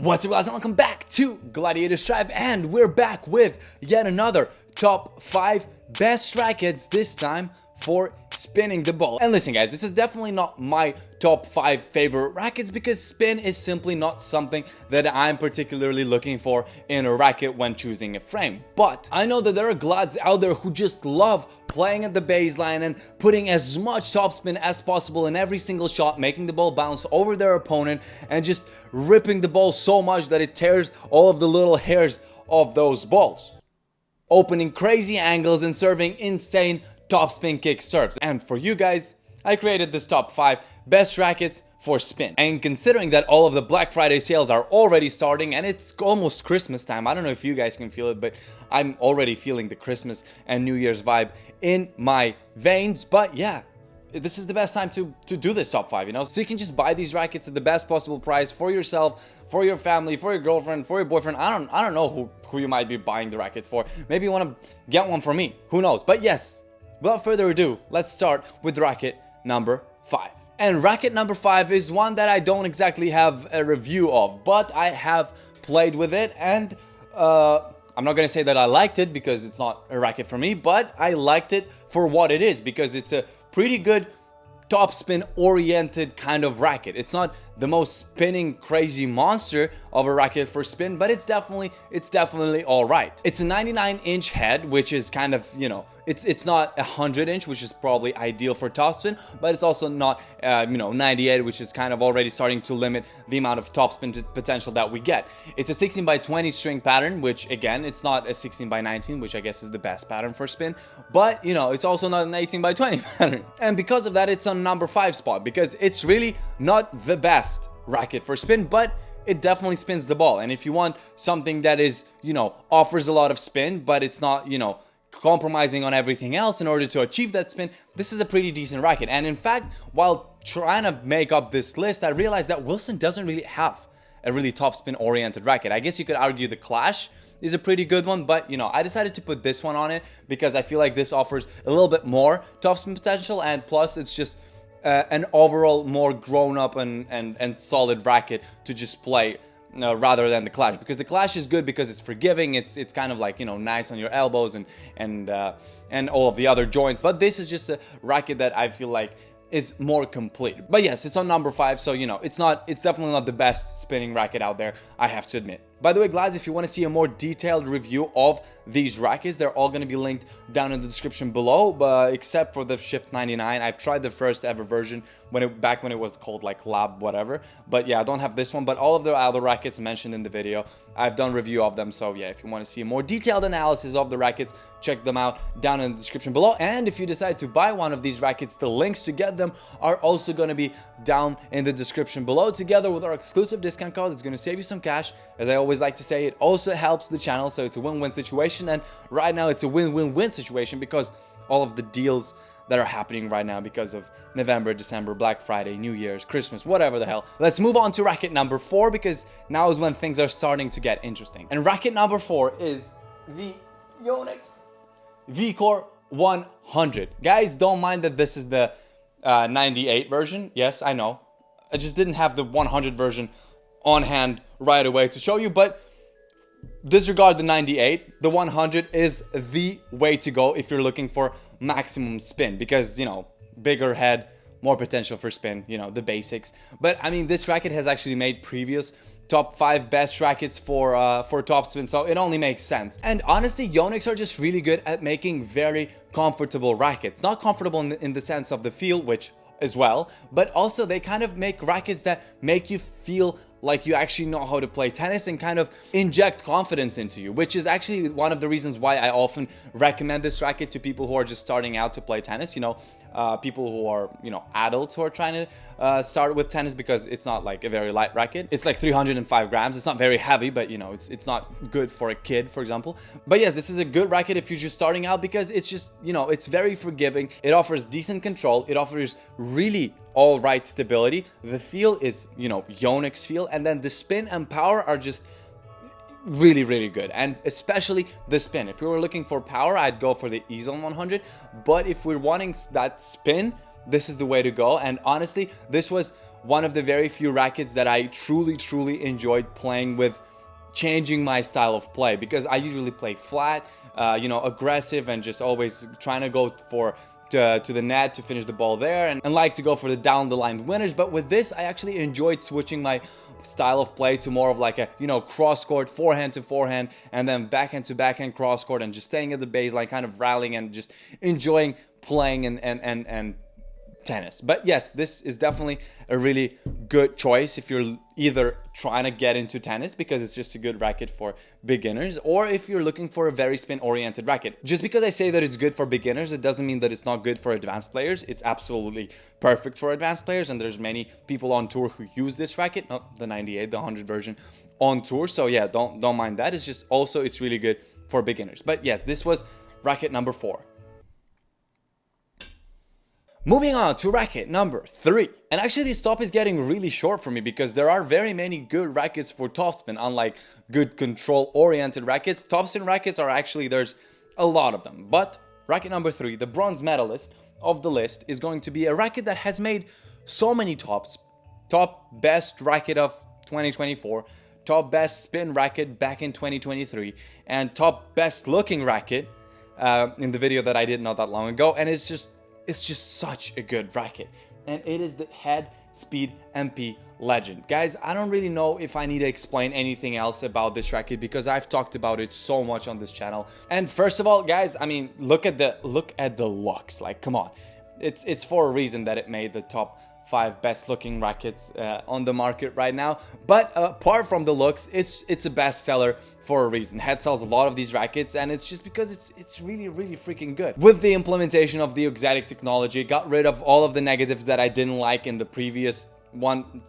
What's up, guys? Welcome back to Gladiators Tribe, and we're back with yet another top 5 best rackets, this time for spinning the ball. And listen, guys, this is definitely not my top 5 favorite rackets because spin is simply not something that I'm particularly looking for in a racket when choosing a frame. But I know that there are glads out there who just love playing at the baseline and putting as much topspin as possible in every single shot, making the ball bounce over their opponent and just ripping the ball so much that it tears all of the little hairs of those balls, opening crazy angles and serving insane topspin kick serves. And for you guys, I created this top 5 best rackets for spin. And considering that all of the Black Friday sales are already starting and it's almost Christmas time, I don't know if you guys can feel it, but I'm already feeling the Christmas and New Year's vibe in my veins. But yeah, this is the best time to do this top 5, you know? So you can just buy these rackets at the best possible price for yourself, for your family, for your girlfriend, for your boyfriend. I don't know who you might be buying the racket for. Maybe you want to get one for me. Who knows? But yes, without further ado, let's start with racket number 5. And racket number 5 is one that I don't exactly have a review of, but I have played with it, and I'm not gonna say that I liked it because it's not a racket for me, but I liked it for what it is because it's a pretty good topspin oriented kind of racket. It's not the most spinning crazy monster of a racket for spin, but it's definitely all right. It's a 99-inch head, which is kind of, you know, it's not 100-inch, which is probably ideal for topspin, but it's also not 98, which is kind of already starting to limit the amount of topspin potential that we get. It's a 16x20 string pattern, which again, it's not a 16x19, which I guess is the best pattern for spin, but you know, it's also not an 18x20 pattern. And because of that, it's on number 5 spot because it's really not the best racket for spin, but it definitely spins the ball. And if you want something that is, you know, offers a lot of spin, but it's not, you know, compromising on everything else in order to achieve that spin, this is a pretty decent racket. And in fact, while trying to make up this list, I realized that Wilson doesn't really have a really topspin oriented racket. I guess you could argue the Clash is a pretty good one, but you know, I decided to put this one on it because I feel like this offers a little bit more topspin potential, and plus it's just an overall more grown up and solid racket to just play rather than the Clash, because the Clash is good because it's forgiving, it's kind of like, you know, nice on your elbows and all of the other joints, but this is just a racket that I feel like is more complete. But yes, it's on number 5, so you know, it's definitely not the best spinning racket out there, I have to admit. By the way, guys, if you want to see a more detailed review of these rackets, they're all going to be linked down in the description below, but except for the Shift 99. I've tried the first ever version back when it was called like Lab whatever, but yeah, I don't have this one, but all of the other rackets mentioned in the video, I've done review of them. So yeah, if you want to see a more detailed analysis of the rackets, check them out down in the description below. And if you decide to buy one of these rackets, the links to get them are also going to be down in the description below, together with our exclusive discount code. It's going to save you some cash. As I always like to say, it also helps the channel, so it's a win-win situation. And right now it's a win-win-win situation because all of the deals that are happening right now because of November, December, Black Friday, New Year's, Christmas, whatever the hell. Let's move on to racket number 4 because now is when things are starting to get interesting. And racket number 4 is the Yonex Vcore 100. Guys, don't mind that this is the 98 version. Yes, I know. I just didn't have the 100 version on hand right away to show you, but disregard the 98. The 100 is the way to go if you're looking for maximum spin because, you know, bigger head, more potential for spin, you know, the basics. But I mean, this racket has actually made previous top 5 best rackets for topspin, so it only makes sense. And honestly, Yonex are just really good at making very comfortable rackets. Not comfortable in the sense of the feel, which as well, but also they kind of make rackets that make you feel like you actually know how to play tennis and kind of inject confidence into you, which is actually one of the reasons why I often recommend this racket to people who are just starting out to play tennis, you know, people who are, you know, adults who are trying to start with tennis, because it's not like a very light racket. It's like 305 grams. It's not very heavy, but you know, it's not good for a kid, for example. But yes, this is a good racket if you're just starting out because it's just, you know, it's very forgiving. It offers decent control. It offers really all right stability. The feel is, you know, Yonex feel, and then the spin and power are just really good, and especially the spin. If you were looking for power, I'd go for the Ease-On 100, but if we're wanting that spin, this is the way to go. And honestly, this was one of the very few rackets that I truly enjoyed playing with, changing my style of play, because I usually play flat, you know, aggressive, and just always trying to go for to the net to finish the ball there, and like to go for the down the line winners. But with this, I actually enjoyed switching my style of play to more of like a, you know, cross court, forehand to forehand, and then backhand to backhand cross court, and just staying at the baseline, kind of rallying and just enjoying playing and tennis. But yes, this is definitely a really good choice if you're either trying to get into tennis because it's just a good racket for beginners, or if you're looking for a very spin oriented racket. Just because I say that it's good for beginners, it doesn't mean that it's not good for advanced players. It's absolutely perfect for advanced players, and there's many people on tour who use this racket, not the 98, the 100 version on tour. So yeah, don't mind that. It's just also it's really good for beginners. But yes, this was racket number 4. Moving on to racket number 3. And actually this top is getting really short for me because there are very many good rackets for topspin. Unlike good control oriented rackets, topspin rackets are actually, there's a lot of them. But racket number 3, the bronze medalist of the list, is going to be a racket that has made so many tops. Top best racket of 2024, top best spin racket back in 2023, and top best looking racket in the video that I did not that long ago. And it's just such a good racket, and it is the Head Speed MP Legend. Guys, I don't really know if I need to explain anything else about this racket because I've talked about it so much on this channel. And first of all, guys, I mean, look at the looks. Like, come on, it's for a reason that it made the top 5 best looking rackets on the market right now. But apart from the looks, it's a bestseller for a reason. Head sells a lot of these rackets, and it's just because it's really freaking good. With the implementation of the exotic technology, it got rid of all of the negatives that I didn't like in the previous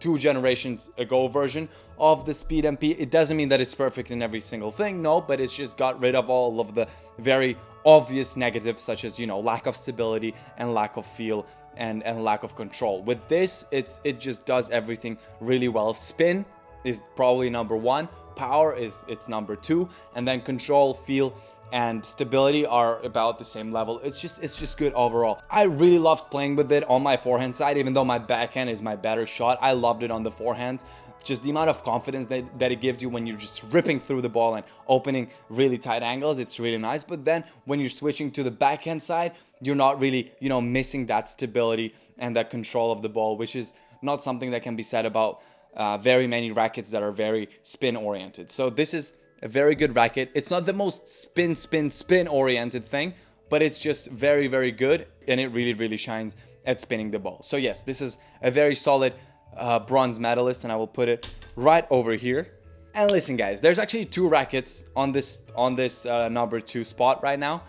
2 generations ago version of the Speed MP. It doesn't mean that it's perfect in every single thing, no, but it's just got rid of all of the very obvious negatives, such as, you know, lack of stability and lack of feel and lack of control. With this, it just does everything really well. Spin is probably number 1, power is number 2, and then control, feel, and stability are about the same level. It's just good overall. I really loved playing with it on my forehand side, even though my backhand is my better shot. I loved it on the forehands. Just the amount of confidence that it gives you when you're just ripping through the ball and opening really tight angles, it's really nice. But then when you're switching to the backhand side, you're not really, you know, missing that stability and that control of the ball, which is not something that can be said about very many rackets that are very spin oriented. So this is a very good racket. It's not the most spin oriented thing, but it's just very good, and it really shines at spinning the ball. So yes, this is a very solid bronze medalist, and I will put it right over here. And listen, guys, there's actually 2 rackets on this number 2 spot right now,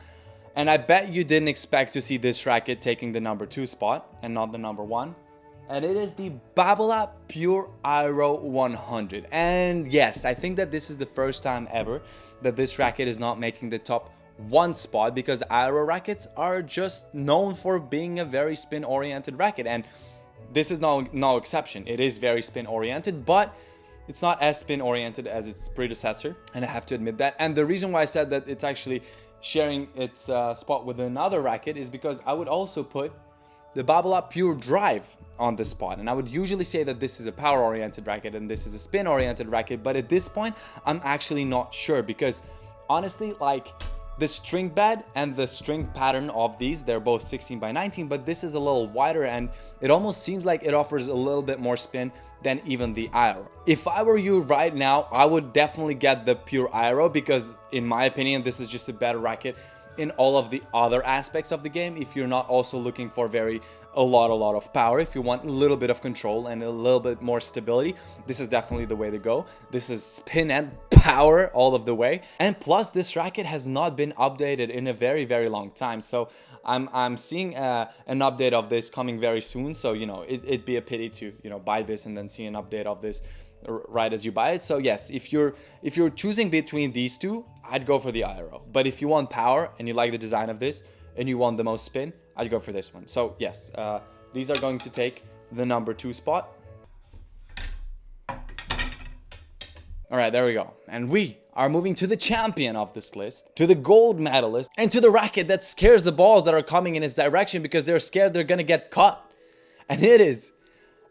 and I bet you didn't expect to see this racket taking the number 2 spot and not the number 1. And it is the Babolat Pureiro 100. And yes, I think that this is the first time ever that this racket is not making the top 1 spot, because Aero rackets are just known for being a very spin oriented racket, and this is no exception. It is very spin oriented, but it's not as spin oriented as its predecessor, and I have to admit that. And the reason why I said that it's actually sharing its spot with another racket is because I would also put the Babolat Pure Drive on the spot, and I would usually say that this is a power oriented racket and this is a spin oriented racket, but at this point I'm actually not sure, because honestly, like, the string bed and the string pattern of these, they're both 16 by 19, but this is a little wider, and it almost seems like it offers a little bit more spin than even the Aero. If I were you right now, I would definitely get the Pure Aero, because in my opinion, this is just a better racket in all of the other aspects of the game. If you're not also looking for a lot of power, if you want a little bit of control and a little bit more stability, this is definitely the way to go. This is spin and power all of the way. And plus, this racket has not been updated in a very long time, so I'm seeing an update of this coming very soon. So, you know, it'd be a pity to, you know, buy this and then see an update of this right as you buy it. So yes, if you're choosing between these 2, I'd go for the Aero. But if you want power and you like the design of this and you want the most spin, I'd go for this one. So yes, these are going to take the number 2 spot. All right, there we go. And we are moving to the champion of this list, to the gold medalist, and to the racket that scares the balls that are coming in its direction because they're scared they're gonna get caught. And it is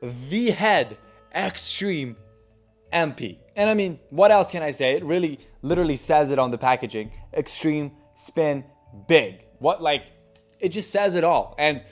the head extreme MP. And I mean, what else can I say? It really literally says it on the packaging. Extreme spin big. What, like, it just says it all. And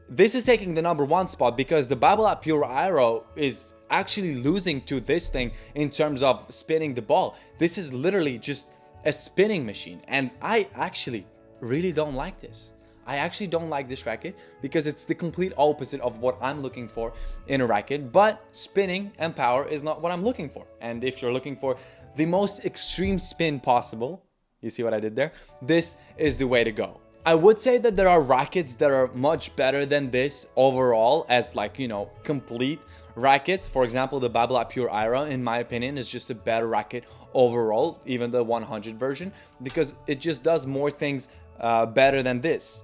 this is taking the #1 spot because the Babolat Pureiro is actually losing to this thing in terms of spinning the ball. This is literally just a spinning machine, and I actually really don't like this. I actually don't like this racket because it's the complete opposite of what I'm looking for in a racket. But spinning and power is not what I'm looking for. And if you're looking for the most extreme spin possible, you see what I did there? This is the way to go. I would say that there are rackets that are much better than this overall as, like, you know, complete rackets. For example, the Babolat Pureiro, in my opinion, is just a better racket overall, even the 100 version, because it just does more things better than this.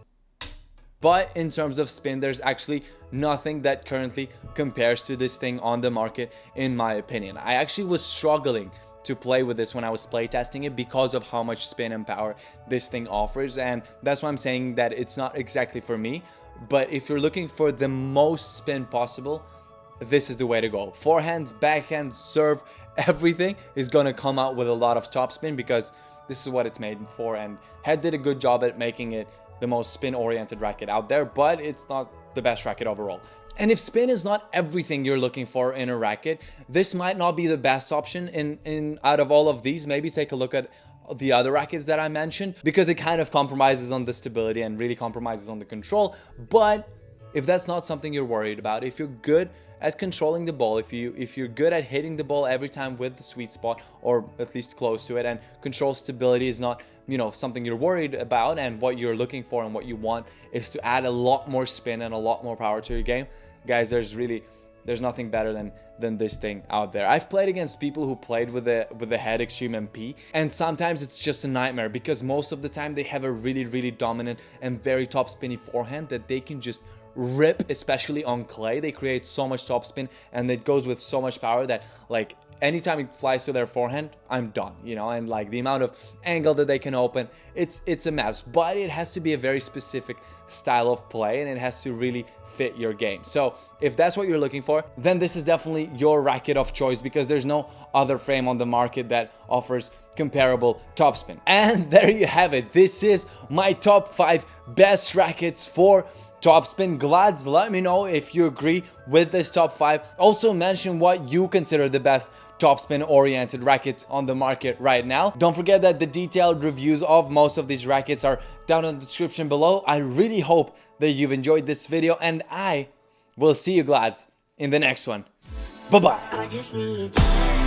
But in terms of spin, there's actually nothing that currently compares to this thing on the market, in my opinion. I actually was struggling to play with this when I was playtesting it because of how much spin and power this thing offers, and that's why I'm saying that it's not exactly for me. But if you're looking for the most spin possible, this is the way to go. Forehand, backhand, serve, everything is gonna come out with a lot of topspin because this is what it's made for, and Head did a good job at making it the most spin-oriented racket out there, but it's not the best racket overall. And if spin is not everything you're looking for in a racket, this might not be the best option in out of all of these. Maybe take a look at the other rackets that I mentioned, because it kind of compromises on the stability and really compromises on the control. But if that's not something you're worried about, if you're good at controlling the ball, if you're good at hitting the ball every time with the sweet spot, or at least close to it, and control stability is not, you know, something you're worried about, and what you're looking for and what you want is to add a lot more spin and a lot more power to your game, guys, there's nothing better than this thing out there. I've played against people who played with the Head Extreme MP, and sometimes it's just a nightmare because most of the time they have a really dominant and very top spinny forehand that they can just rip, especially on clay. They create so much topspin and it goes with so much power that, like, anytime it flies to their forehand, I'm done, you know. And like the amount of angle that they can open, it's a mess. But it has to be a very specific style of play, and it has to really fit your game. So if that's what you're looking for, then this is definitely your racket of choice, because there's no other frame on the market that offers comparable topspin. And there you have it. This is my top 5 best rackets for topspin. Glads, let me know if you agree with this top 5. Also mention what you consider the best topspin oriented racket on the market right now. Don't forget that the detailed reviews of most of these rackets are down in the description below. I really hope that you've enjoyed this video, and I will see you, Glads, in the next one. Bye bye.